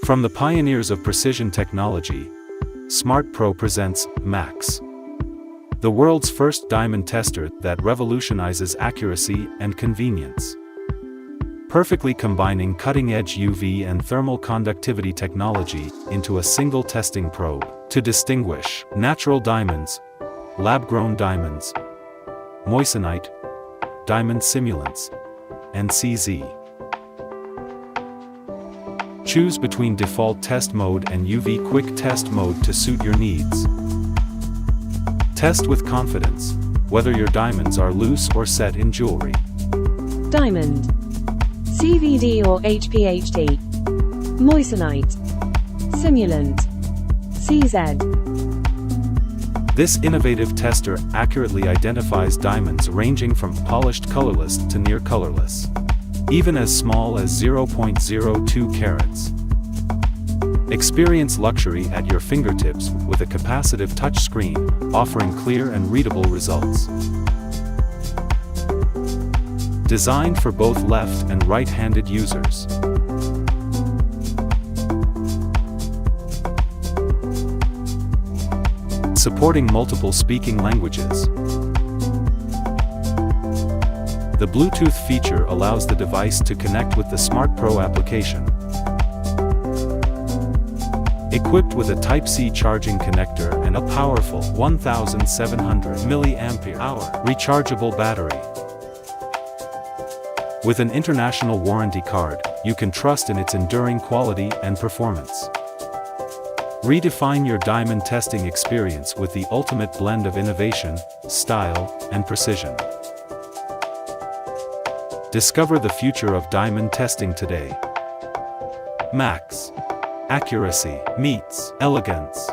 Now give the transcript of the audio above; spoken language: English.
From the pioneers of precision technology, SmartPro presents Max, the world's first diamond tester that revolutionizes accuracy and convenience. Perfectly combining cutting-edge UV and thermal conductivity technology into a single testing probe to distinguish natural diamonds, lab-grown diamonds, moissanite, diamond simulants, and CZ. Choose between default test mode and UV quick test mode to suit your needs. Test with confidence, whether your diamonds are loose or set in jewelry. Diamond, CVD or HPHT, moissanite, simulant, CZ. This innovative tester accurately identifies diamonds ranging from polished colorless to near colorless, even as small as 0.02 carats. Experience luxury at your fingertips with a capacitive touchscreen, offering clear and readable results. Designed for both left and right-handed users. Supporting multiple speaking languages. The Bluetooth feature allows the device to connect with the SmartPro application. Equipped with a Type-C charging connector and a powerful 1,700 mAh rechargeable battery. With an international warranty card, you can trust in its enduring quality and performance. Redefine your diamond testing experience with the ultimate blend of innovation, style, and precision. Discover the future of diamond testing today. Max. Accuracy meets elegance.